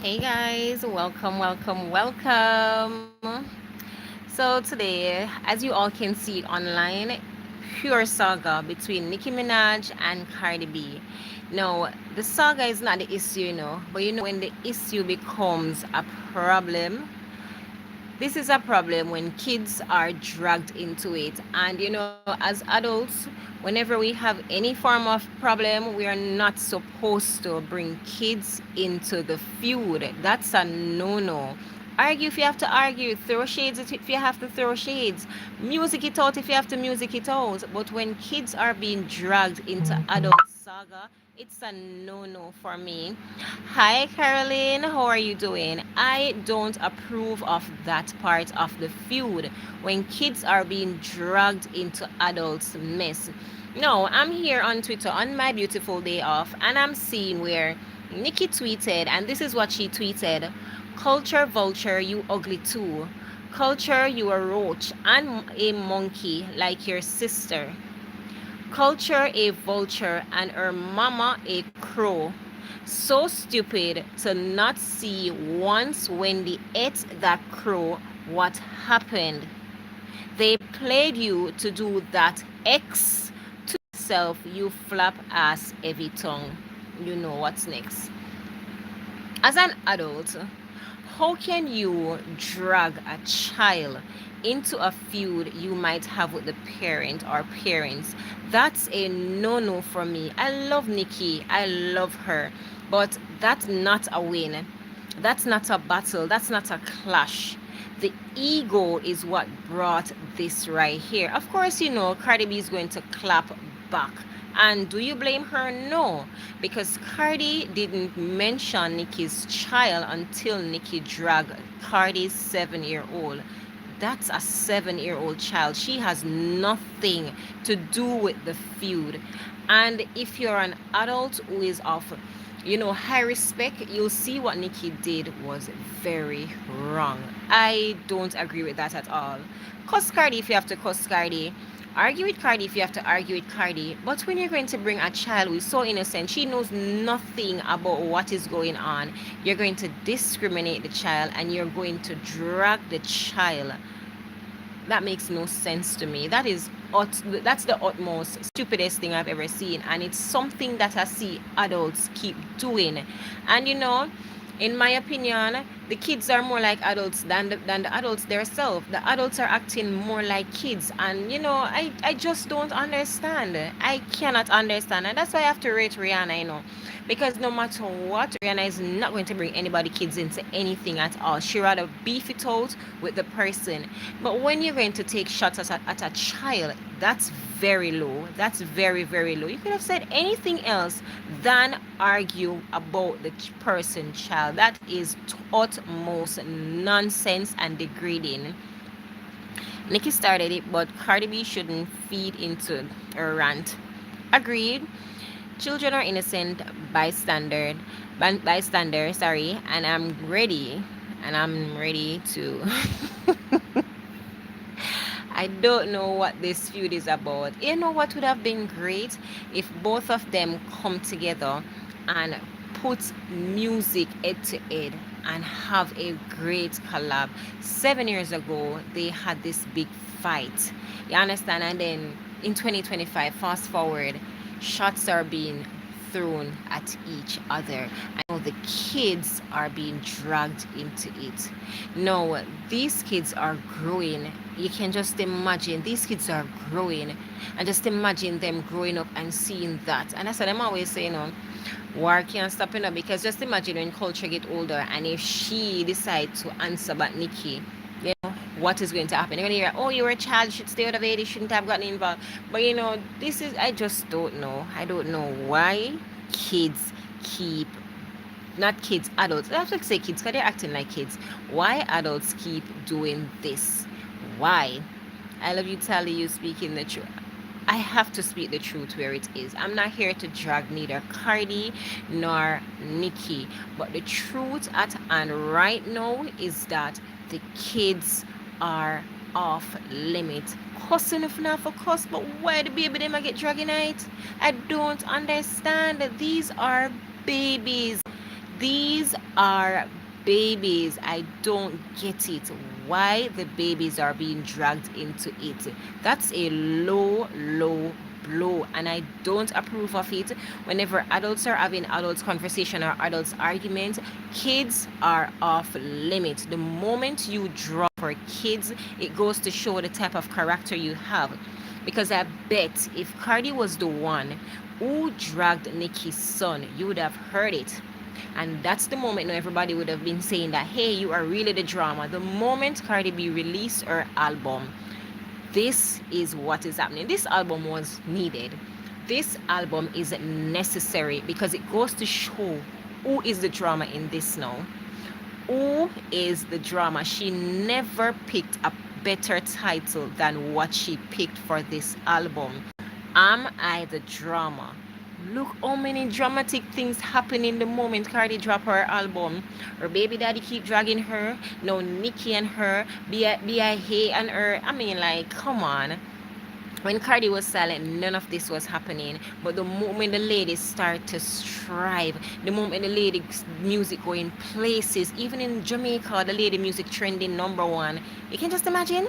Hey guys, welcome. So today, as you all can see online, pure saga between Nicki Minaj and Cardi B. Now, the saga is not the issue, but when the issue becomes a problem, this is a problem when kids are dragged into it. And as adults, whenever we have any form of problem, we are not supposed to bring kids into the feud. That's a no. Argue if you have to argue, throw shades if you have to throw shades, music it out if you have to music it out. But when kids are being dragged into adult saga, it's a no for me. Hi, Caroline. How are you doing? I don't approve of that part of the feud when kids are being dragged into adults' mess. No, I'm here on Twitter on my beautiful day off, and I'm seeing where Nikki tweeted, and this is what she tweeted: Culture vulture, you ugly too. Culture, you a roach and a monkey like your sister. Culture a vulture and her mama a crow. So stupid to not see once when they ate that crow what happened. They played you to do that X to yourself, you flap ass heavy tongue. You know what's next. As an adult, how can you drag a child into a feud you might have with the parent or parents? That's a no for me. I love Nikki, I love her, but that's not a win. That's not a battle, that's not a clash. The ego is what brought this right here. Of course, Cardi B is going to clap back. And do you blame her? No, because Cardi didn't mention Nicki's child until Nicki dragged Cardi's 7-year-old. That's a 7-year-old child. She has nothing to do with the feud. And if you're an adult who is of high respect, you'll see what Nicki did was very wrong. I don't agree with that at all. Cuss Cardi if you have to cuss Cardi. Argue with Cardi if you have to argue with Cardi. But when you're going to bring a child who is so innocent, she knows nothing about what is going on, you're going to discriminate the child and you're going to drag the child. That makes no sense to me. That's the utmost stupidest thing I've ever seen, and it's something that I see adults keep doing. And in my opinion, the kids are more like adults than the adults themselves. The adults are acting more like kids, and I just don't understand. I cannot understand, and that's why I have to rate Rihanna. Because no matter what, Rihanna is not going to bring anybody kids into anything at all. She rather beef it out with the person. But when you're going to take shots at a child, that's very low. That's very, very low. You could have said anything else than argue about the person child. That is utmost nonsense and degrading. Nicki started it, but Cardi B shouldn't feed into a rant. Agreed. Children are innocent bystander, sorry, and I'm ready to I don't know what this feud is about. You know what would have been great if both of them come together and put music head to head and have a great collab. 7 years ago, they had this big fight. You understand? And then in 2025, fast forward, shots are being thrown at each other. I know the kids are being dragged into it. No, these kids are growing. You can just imagine these kids are growing, and just imagine them growing up and seeing that. And that's what I'm always saying, war can't stop, because just imagine when culture get older, and if she decides to answer back Nicki, what is going to happen? You're going to hear, oh, you were a child, you should stay out of it, you shouldn't have gotten involved. But I just don't know. I don't know why kids keep, not kids, adults, I have to say kids because they're acting like kids. Why adults keep doing this? Why? I love you, Talie, you speaking the truth. I have to speak the truth where it is. I'm not here to drag neither Cardi nor Nicki. But the truth at hand right now is that the kids are off limit. Cussing if not for cuss, but why the baby them a get dragging out? I don't understand. These are babies. These are babies. I don't get it. Why the babies are being dragged into it. That's a low blow, and I don't approve of it. Whenever adults are having adults conversation or adults argument, kids are off limits. The moment you draw for kids, it goes to show the type of character you have. Because I bet if Cardi was the one who dragged Nicki's son, you would have heard it. And that's the moment now everybody would have been saying that, hey, you are really the drama. The moment Cardi B released her album, this is what is happening. This album was needed. This album is necessary because it goes to show who is the drama in this now. Who is the drama? She never picked a better title than what she picked for this album. Am I the drama? Look how many dramatic things happen in the moment Cardi drop her album. Her baby daddy keep dragging her. No, Nicki and her. B.I.H. and her. I mean, like, come on. When Cardi was silent, none of this was happening. But the moment the ladies start to strive, the moment the ladies' music going places, even in Jamaica, the lady music trending #1. You can just imagine.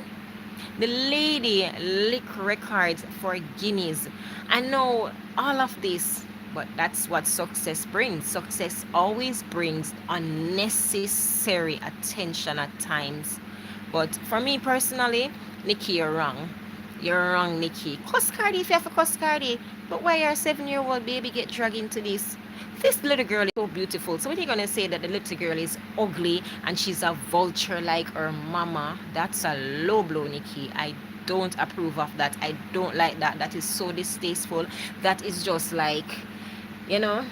The lady lick records for guineas. I know all of this, but that's what success brings. Success always brings unnecessary attention at times. But for me personally, Nicki, you're wrong. You're wrong, Nicki. Cuss Cardi if you have to cuss Cardi. But why your 7-year-old baby get dragged into this? This little girl is so beautiful. So when you're gonna say that the little girl is ugly and she's a vulture like her mama, that's a low blow, Nicki. I don't approve of that. I don't like that. That is so distasteful. That is just like, you know,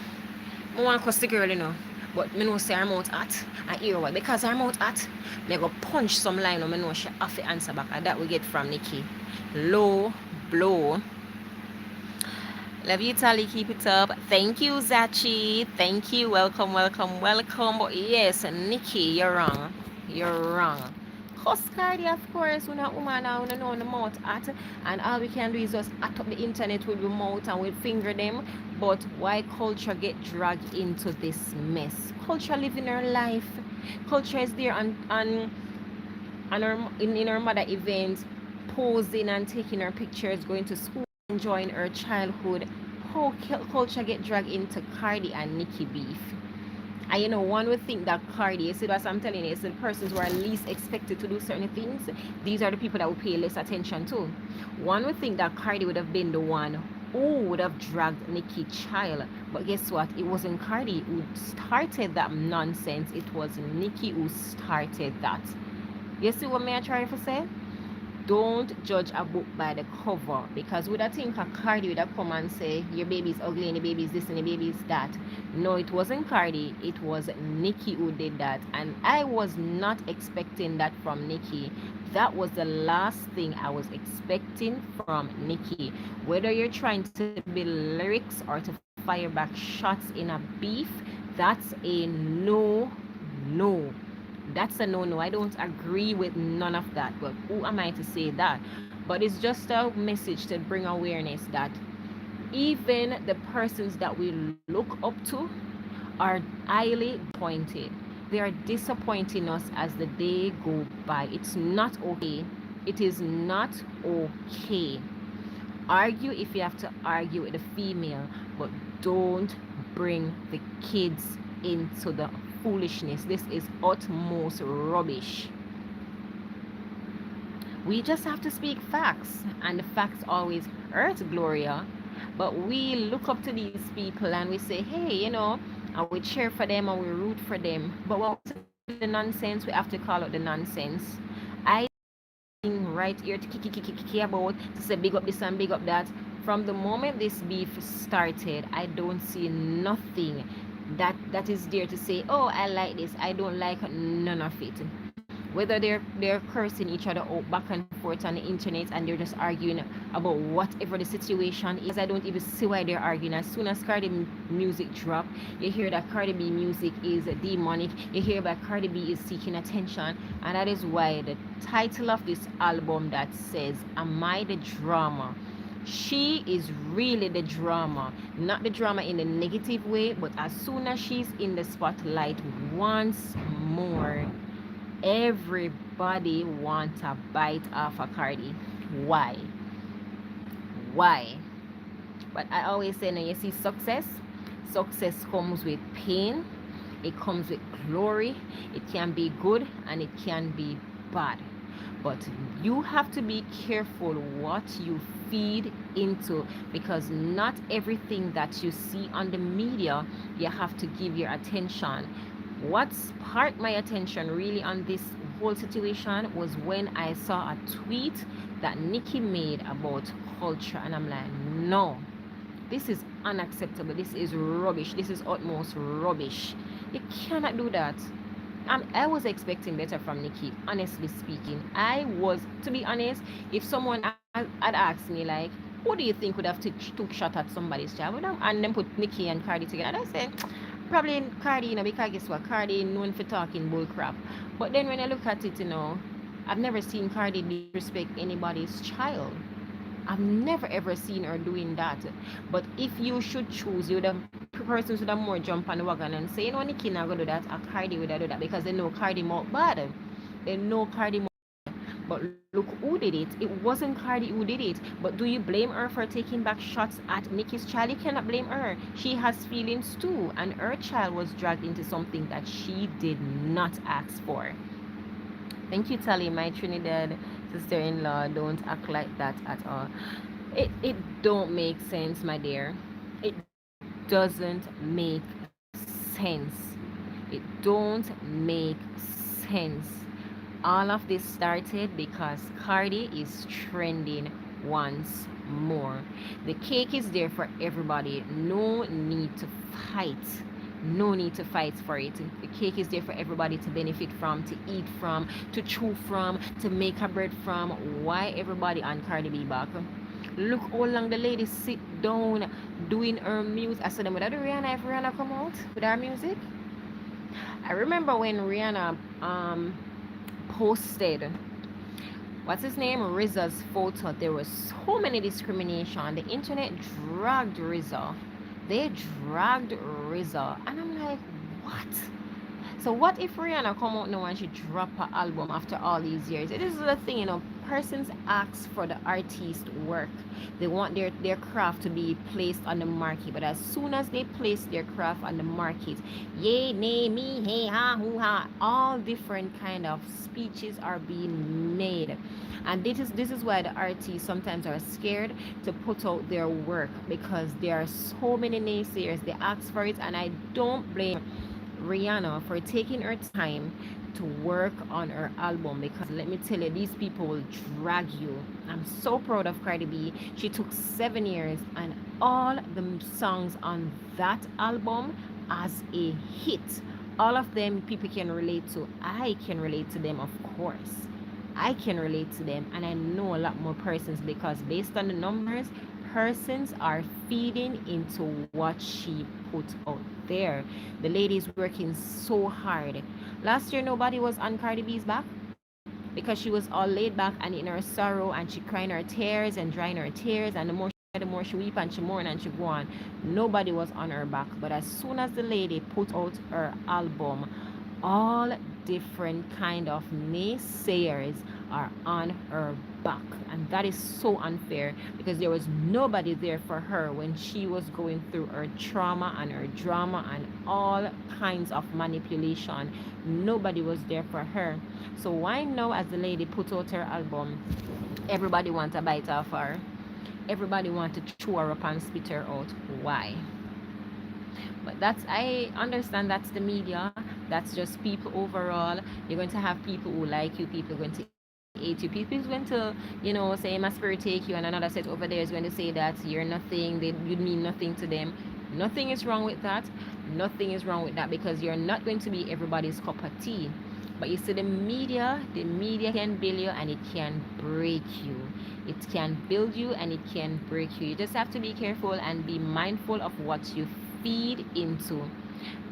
I want to cuss the girl, you know. But me know say her mouth hot. I hear what because her mouth hot. Me go punch some line and me know she have to answer back. And that we get from Nicki. Low blow. Love you, Talie. Keep it up. Thank you, Zachi. Thank you. Welcome, welcome, welcome. But yes, Nicki, you're wrong. You're wrong. Cuss Cardi, of course. We're not woman now. We know the mouth at. And all we can do is just at up the internet with the mouth and we finger them. But why culture get dragged into this mess? Culture living her life. Culture is there in her mother event, posing and taking her pictures, going to school, enjoying her childhood. How culture get dragged into Cardi and Nicki beef? And you know, one would think that Cardi, you see what I'm telling you, it's the persons who are least expected to do certain things. These are the people that will pay less attention to. One would think that Cardi would have been the one who would have dragged Nicki child. But guess what? It wasn't Cardi who started that nonsense. It was Nicki who started that. You see what me I trying to say? Don't judge a book by the cover, because would I think a Cardi would have come and say your baby's ugly and your baby's this and your baby's that. No, it wasn't Cardi, it was Nicki who did that, and I was not expecting that from Nicki. That was the last thing I was expecting from Nicki. Whether you're trying to build lyrics or to fire back shots in a beef, that's a no. That's a no. I don't agree with none of that. But who am I to say that? But it's just a message to bring awareness that even the persons that we look up to are highly disappointed. They are disappointing us as the day go by. It's not okay. It is not okay. Argue if you have to argue with the female, but don't bring the kids into the foolishness. This is utmost rubbish. We just have to speak facts, and the facts always hurt, Gloria. But we look up to these people and we say, hey, you know, and we cheer for them and we root for them. But when we see the nonsense, we have to call out the nonsense. I right here to kiki about to say big up this and big up that. From the moment this beef started, I don't see nothing that is there to say, oh, I like this, I don't like none of it. Whether they're cursing each other out back and forth on the internet and they're just arguing about whatever the situation is, I don't even see why they're arguing. As soon as Cardi music drop, you hear that Cardi B music is demonic, you hear that Cardi B is seeking attention, and that is why the title of this album that says, Am I the Drama? She is really the drama, not the drama in a negative way, but as soon as she's in the spotlight once more, everybody wants a bite off a Cardi. Why? Why? But I always say, now you see, success comes with pain, it comes with glory, it can be good and it can be bad. But you have to be careful what you feed into, because not everything that you see on the media you have to give your attention. What sparked my attention really on this whole situation was when I saw a tweet that Nicki made about culture, and I'm like, no, this is unacceptable. This is rubbish. This is utmost rubbish. You cannot do that. I was expecting better from Nicki, honestly speaking. I was, to be honest, if someone had asked me, like, who do you think would have took shot at somebody's child? And then put Nicki and Cardi together, I'd say, probably Cardi, because guess what? Cardi known for talking bull crap. But then when I look at it, I've never seen Cardi disrespect anybody's child. I've never ever seen her doing that. But if you should choose, you the persons would have more jump on the wagon and say, Nicki not gonna do that, or Cardi would have do that, because they know Cardi more bad. They know Cardi more. But look who did it. It wasn't Cardi who did it. But do you blame her for taking back shots at Nicki's child? You cannot blame her. She has feelings too, and her child was dragged into something that she did not ask for. Thank you, Talie, my Trinidad sister-in-law. Don't act like that at all. It don't make sense, my dear. It doesn't make sense. It don't make sense. All of this started because Cardi is trending once more. The cake is there for everybody. No need to fight. No need to fight for it. The cake is there for everybody to benefit from, to eat from, to chew from, to make a bread from. Why everybody on Cardi B back? Look how long the lady sit down doing her music. I said, them without Rihanna, if Rihanna come out with her music. I remember when Rihanna posted, what's his name, RZA's photo, there was so many discrimination. The internet dragged RZA. They dragged RZA, and I'm like, what? So what if Rihanna come out now and she drop her album after all these years? It is the thing, persons ask for the artist work. They want their craft to be placed on the market. But as soon as they place their craft on the market, yay, nay, me, hey, ha, hoo, ha, all different kind of speeches are being made. And this is why the artists sometimes are scared to put out their work, because there are so many naysayers. They ask for it, and I don't blame Rihanna for taking her time to work on her album, because let me tell you, these people will drag you. I'm so proud of Cardi B. She took 7 years, and all the songs on that album as a hit. All of them people can relate to. I can relate to them, of course. I can relate to them, and I know a lot more persons, because based on the numbers, persons are feeding into what she put out there. The lady is working so hard. Last year nobody was on Cardi B's back, because she was all laid back and in her sorrow, and she crying her tears and drying her tears, and the more she weep and she mourn and she go on. Nobody was on her back. But as soon as the lady put out her album, all different kind of naysayers are on her back, and that is so unfair, because there was nobody there for her when she was going through her trauma and her drama and all kinds of manipulation. Nobody was there for her. So why now, as the lady put out her album, everybody want a bite off her? Everybody want to chew her up and spit her out? Why? But I understand that's the media. That's just people overall. You're going to have people who like you, people are going to hate you, people is going to, say my spirit take you, and another set over there is going to say that you're nothing, you mean nothing to them. Nothing is wrong with that. Nothing is wrong with that, because you're not going to be everybody's cup of tea. But you see, the media can build you and it can break you. It can build you and it can break you. You just have to be careful and be mindful of what you feed into.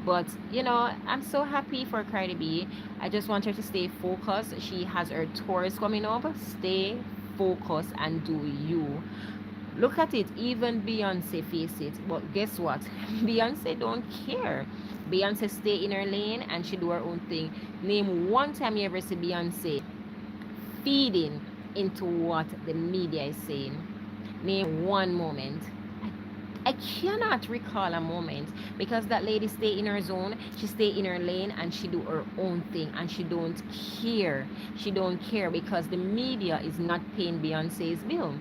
But I'm so happy for Cardi B. I just want her to stay focused. She has her tours coming up. Stay focused and do you. Look at it, even Beyonce face it. But guess what? Beyonce don't care. Beyonce stay in her lane and she do her own thing. Name one time you ever see Beyonce feeding into what the media is saying. Name one moment. I cannot recall a moment because that lady stay in her zone, she stay in her lane and she do her own thing and she don't care. She don't care because the media is not paying Beyonce's bill.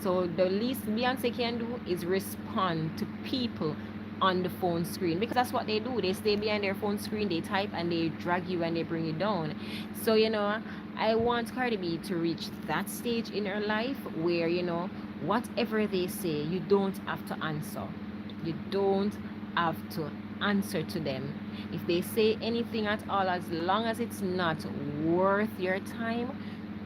So the least Beyonce can do is respond to people on the phone screen because that's what they do. They stay behind their phone screen, they type and they drag you and they bring you down. So I want Cardi B to reach that stage in her life where whatever they say, you don't have to answer. You don't have to answer to them. If they say anything at all, as long as it's not worth your time,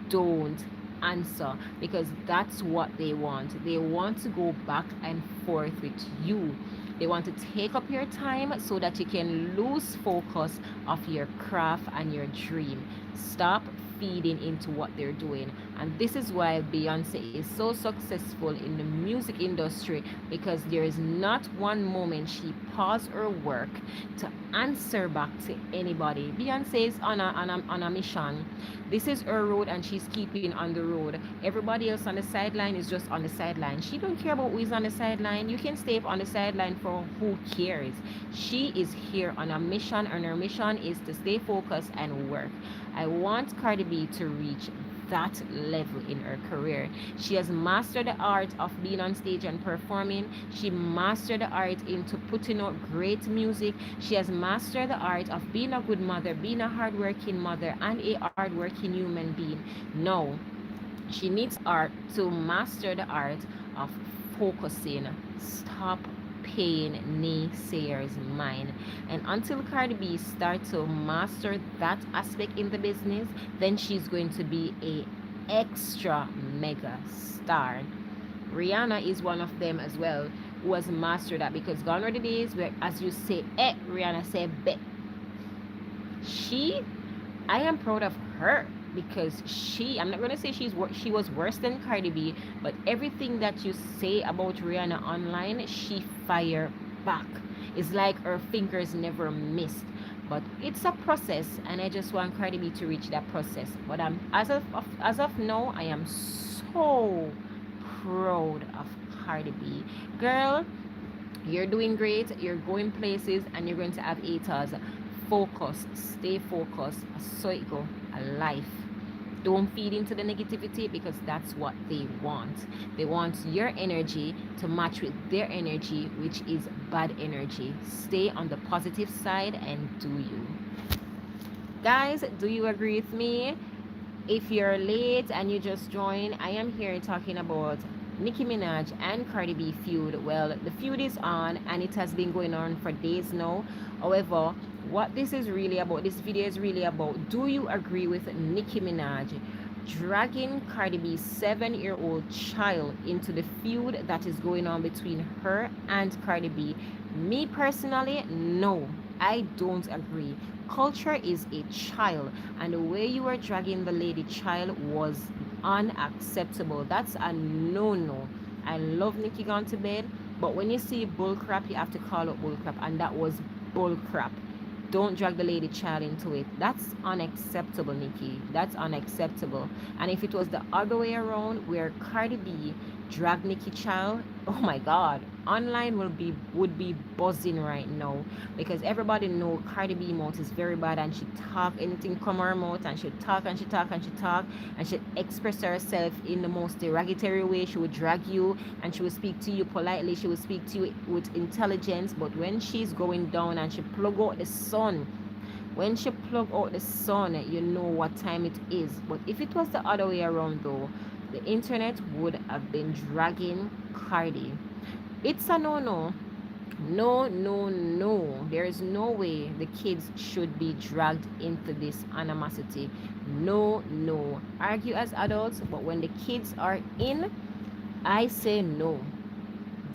don't answer because that's what they want. They want to go back and forth with you. They want to take up your time so that you can lose focus of your craft and your dream. Stop feeding into what they're doing. And this is why Beyonce is so successful in the music industry because there is not one moment she paused her work to answer back to anybody. Beyonce is on a mission. This is her road and she's keeping on the road. Everybody else on the sideline is just on the sideline. She don't care about who is on the sideline. You can stay on the sideline for who cares. She is here on a mission and her mission is to stay focused and work. I want Cardi B to reach that level in her career. She has mastered the art of being on stage and performing. She mastered the art into putting out great music. She has mastered the art of being a good mother, being a hardworking mother, and a hardworking human being. Now, she needs art to master the art of focusing. Stop paying naysayers mind. And until Cardi B starts to master that aspect in the business, then she's going to be a extra mega star. Rihanna is one of them as well who has mastered that because gone are the days where as you say Rihanna say bet. She I am proud of her because I'm not going to say she was worse than Cardi B, but everything that you say about Rihanna online, she fire back. It's like her fingers never missed. But it's a process, and I just want Cardi B to reach that process. But as of now, I am so proud of Cardi B. Girl, you're doing great, you're going places, and you're going to have haters. Focus, stay focused, so it go a life. Don't feed into the negativity because that's what they want. They want your energy to match with their energy, which is bad energy. Stay on the positive side and do you. Guys, do you agree with me? If you're late and you just joined, I am here talking about Nicki Minaj and Cardi B feud. Well, the feud is on and it has been going on for days now. However, what this is really about, this video is really about, do you agree with Nicki Minaj dragging Cardi B's 7-year-old child into the feud that is going on between her and Cardi B? Me personally, no, I don't agree. Culture is a child, and the way you were dragging the lady child was unacceptable. That's a no-no. I love Nicki Gone to Bed, but when you see bullcrap, you have to call out bullcrap, and that was bullcrap. Don't drag the lady child into it. That's unacceptable, Nicki. That's unacceptable. And if it was the other way around, where Cardi B dragged Nicki child, oh my God, online would be buzzing right now because everybody know Cardi B mouth is very bad and she talk anything come her mouth and she talk and she talk and she talk and she express herself in the most derogatory way. She would drag you and she would speak to you politely. She would speak to you with intelligence. But when she's going down and she plug out the sun, when she plug out the sun, you know what time it is. But if it was the other way around though, the internet would have been dragging Cardi. It's a no-no. No, no, no. There is no way the kids should be dragged into this animosity. No, no. Argue as adults, but when the kids are in, I say no.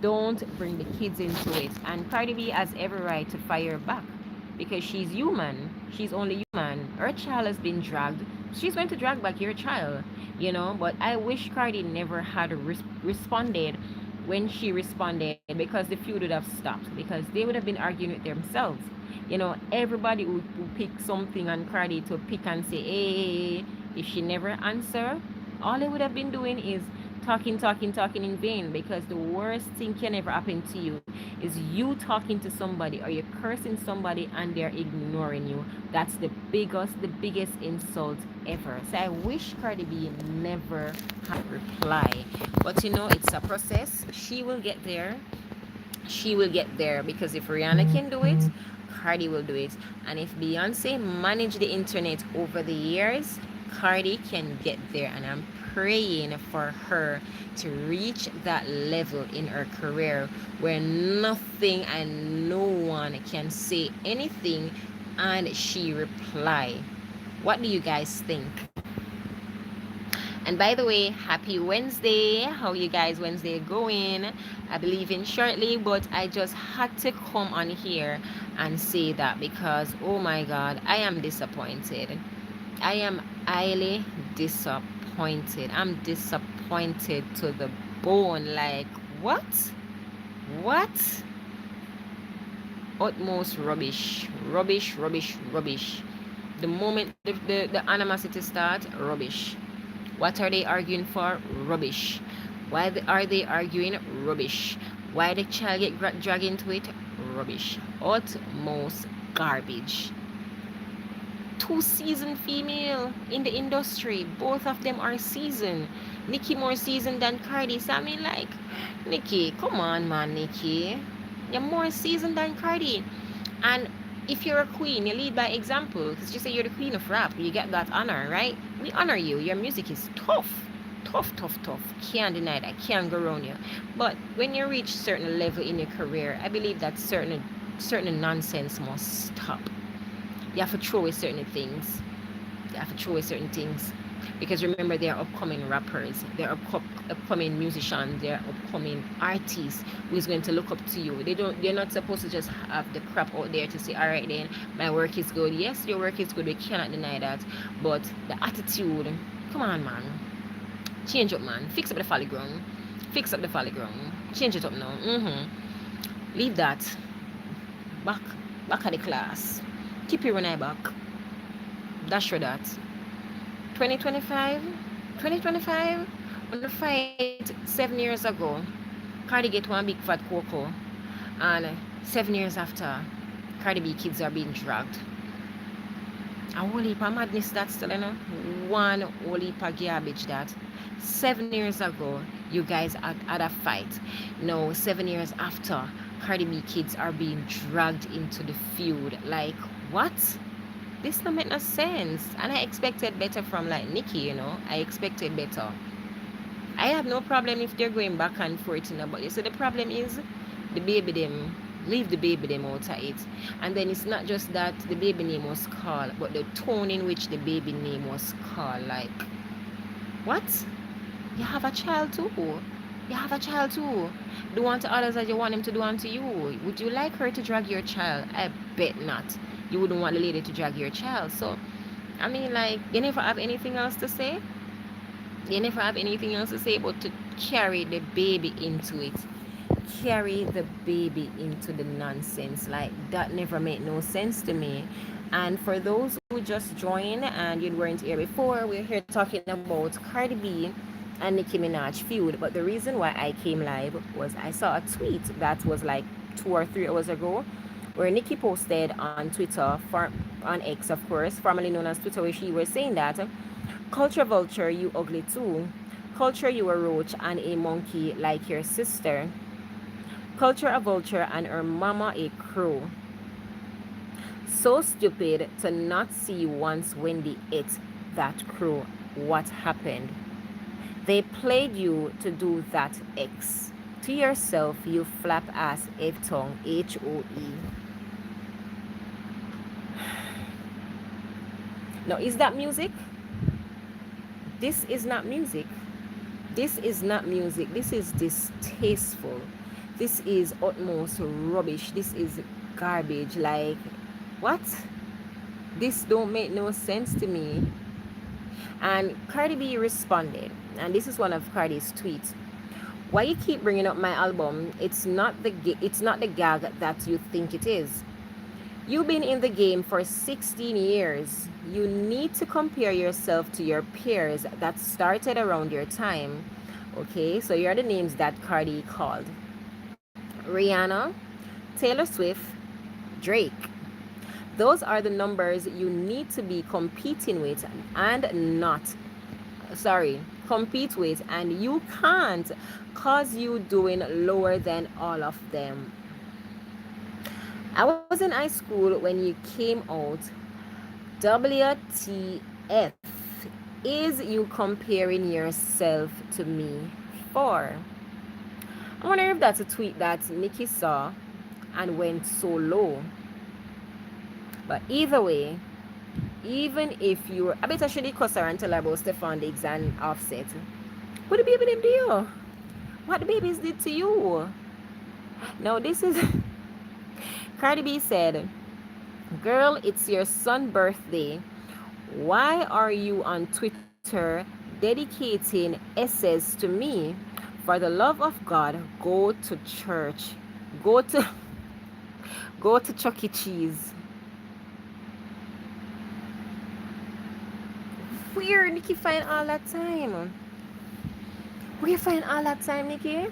Don't bring the kids into it. And Cardi B has every right to fire back because she's human. She's only human. Her child has been dragged. She's going to drag back your child, But I wish Cardi never had responded when she responded, because the feud would have stopped, because they would have been arguing with themselves. Everybody would pick something on Cardi to pick and say, hey, if she never answer, all they would have been doing is talking, talking, talking in vain, because the worst thing can ever happen to you is you talking to somebody or you're cursing somebody and they're ignoring you. That's the biggest insult ever. So I wish Cardi B never had reply. But it's a process. She will get there. She will get there, because if Rihanna can do it, Cardi will do it. And if Beyonce managed the internet over the years, Cardi can get there. And I'm praying for her to reach that level in her career where nothing and no one can say anything and she reply. What do you guys think? And by the way, happy Wednesday. How you guys Wednesday going? I believe in shortly, but I just had to come on here and say that, because oh my god, I am disappointed. I am highly disappointed. I'm disappointed to the bone. Like, what? What? Utmost rubbish. Rubbish, rubbish, rubbish. The moment the animosity starts, rubbish. What are they arguing for? Rubbish. Why are they arguing? Rubbish. Why the child get dragged into it? Rubbish. Utmost garbage. Two seasoned female in the industry. Both of them are seasoned. Nicki more seasoned than Cardi. So I mean, like, Nicki, come on, man, Nicki. You're more seasoned than Cardi. And if you're a queen, you lead by example. Because you say you're the queen of rap, you get that honor, right? We honor you. Your music is tough. Tough, tough, tough. Can't deny that. Can't go around you. But when you reach certain level in your career, I believe that certain nonsense must stop. You have to throw away certain things. You have to throw away certain things. Because remember, they are upcoming rappers, they're upcoming musicians, they're upcoming artists who is going to look up to you. They're not supposed to just have the crap out there to say, all right then, my work is good. Yes, your work is good, we cannot deny that. But the attitude, come on, man. Change up, man. Fix up the folly ground. Fix up the folly ground. Change it up now. Leave that. Back at the class. Keep your eye back. Dash for that. 2025, 2025, when the fight 7 years ago, Cardi get one big fat cocoa, and 7 years after, Cardi B kids are being dragged. A whole heap of madness that still, one whole heap of garbage that. 7 years ago, you guys had a fight. Now, 7 years after, Cardi B kids are being dragged into the feud. Like, what? This don't make no sense. And I expected better from like Nicki, I expected better. I have no problem if they're going back and forth, but you see the problem is the baby them. Leave the baby them out of it. And then it's not just that the baby name was called, but the tone in which the baby name was called. Like, what? You have a child too. You have a child too. Do unto others as you want them to do unto you. Would you like her to drag your child? I bet not. You wouldn't want the lady to drag your child. So, I mean, like, you never have anything else to say. You never have anything else to say but to carry the baby into it. Carry the baby into the nonsense. Like, that never made no sense to me. And for those who just joined and you weren't here before, we're here talking about Cardi B and Nicki Minaj feud. But the reason why I came live was I saw a tweet that was like 2 or 3 hours ago, where Nicki posted on Twitter, on X of course, formerly known as Twitter, where she was saying that, culture vulture, you ugly too. Culture, you a roach and a monkey like your sister. Culture, a vulture and her mama a crow. So stupid to not see once Wendy ate that crow. What happened? They played you to do that X. To yourself, you flap ass F-tongue, H-O-E. Now, is that music? This is not music. This is not music. This is distasteful. This is utmost rubbish. This is garbage. Like, what? This don't make no sense to me. And Cardi B responded, and this is one of Cardi's tweets. Why you keep bringing up my album? It's not the gag that you think it is. You've been in the game for 16 years. You need to compare yourself to your peers that started around your time. Okay, so here are the names that Cardi called: Rihanna, Taylor Swift, Drake. Those are the numbers you need to be competing with and not, sorry, compete with, and you can't cause you doing lower than all of them. I was in high school when you came out. WTF is you comparing yourself to me for? I wonder if that's a tweet that Nicki saw and went so low. But either way, even if you're, I bet I should cuss her and tell her about Stefan Diggs and Offset. What the baby them do you? What the babies did to you? Now this is Cardi B said, "Girl, it's your son's birthday. Why are you on Twitter dedicating essays to me? For the love of God, go to church. Go to go to Chuck E. Cheese." Where Nikki find all that time? Where you find all that time, Nikki?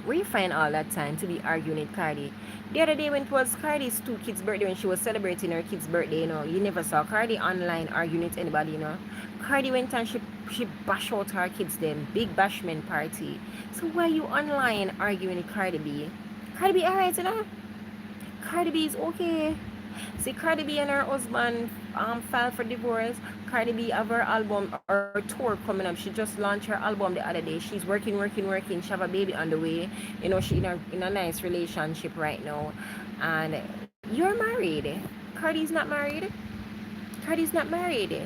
Where you find all that time to be arguing with Cardi? The other day when it was Cardi's two kids' birthday, when she was celebrating her kid's birthday, you never saw Cardi online arguing with anybody. Cardi went and she bashed out her kids them big bashment party. So why you online arguing with Cardi B? Cardi B alright. Cardi B is okay. See, Cardi B and her husband filed for divorce. Cardi B have her album or tour coming up. She just launched her album the other day. She's working. She have a baby on the way. She in a nice relationship right now. And you're married. Cardi's not married. Cardi's not married.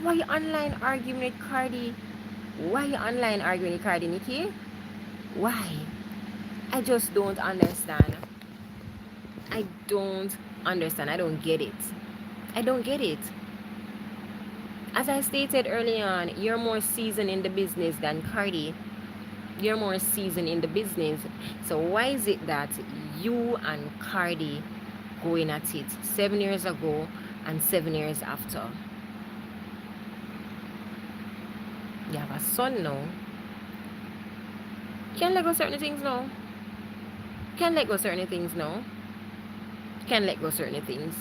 Why you online arguing with Cardi? Why you online arguing with Cardi, Nikki? Why? I just don't understand. I don't understand. I don't get it. I don't get it. As I stated early on, you're more seasoned in the business than Cardi. You're more seasoned in the business. So why is it that you and Cardi going at it 7 years ago and 7 years after? You have a son now. Can't let go certain things now. Can't let go certain things now. Can't let go certain things.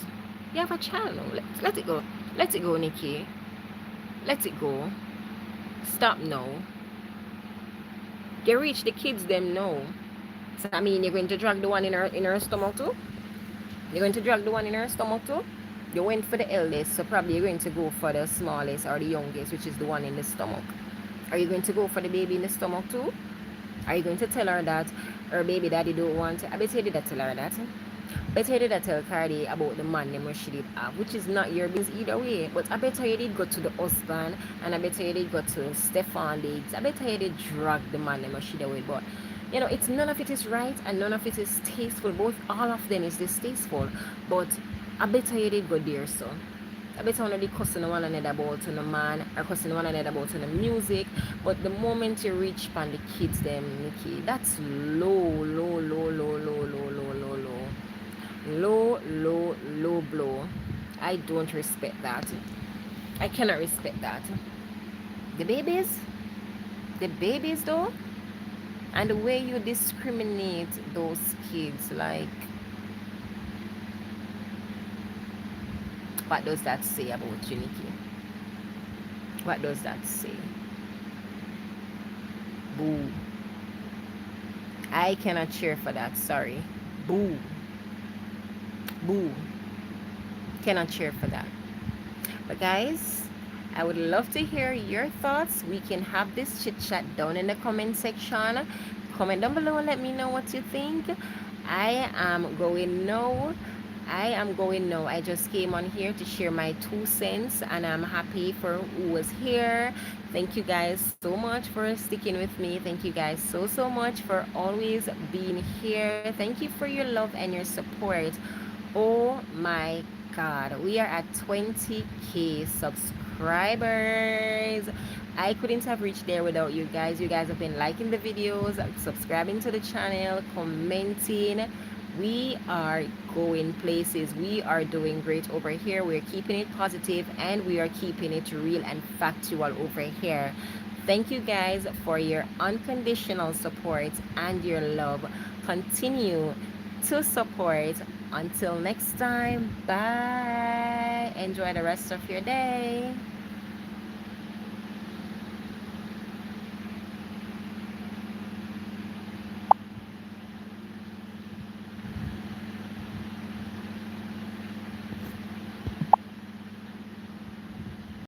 You have a child now. Let it go. Let it go, Nikki. Let it go. Stop now. You reach the kids them now. So I mean you're going to drag the one in her stomach too? You're going to drag the one in her stomach too? You went for the eldest, so probably you're going to go for the smallest or the youngest, which is the one in the stomach. Are you going to go for the baby in the stomach too? Are you going to tell her that her baby daddy don't want it? I bet you did tell her that. Bet you did tell Cardi about the man them she did have, which is not your business either way. But I bet you did go to the husband, and I bet you did go to Stefan Diggs. I bet you did drag the man them she did with. But it's none of it is right and none of it is tasteful. All of them is distasteful. But I bet you did go there, so. I bet you did cussing one another about the man or cussing one another about the music. But the moment you reach upon the kids them, Nikki, that's low blow. I don't respect that. I cannot respect that. The babies though, and the way you discriminate those kids, like, what does that say about you, Nikki? What does that say? Boo. I cannot cheer for that, sorry. Boo. Cannot cheer for that. But guys, I would love to hear your thoughts. We can have this chit chat down in the comment section. Comment down below and let me know what you think. I am going now. I just came on here to share my 2 cents, and I'm happy for who was here. Thank you guys so much for sticking with me. Thank you guys so much for always being here. Thank you for your love and your support. Oh my God, we are at 20K subscribers. I couldn't have reached there without you guys. You guys have been liking the videos, subscribing to the channel, commenting. We are going places. We are doing great over here. We're keeping it positive and we are keeping it real and factual over here. Thank you guys for your unconditional support and your love. Continue to support. Until next time, bye. Enjoy the rest of your day.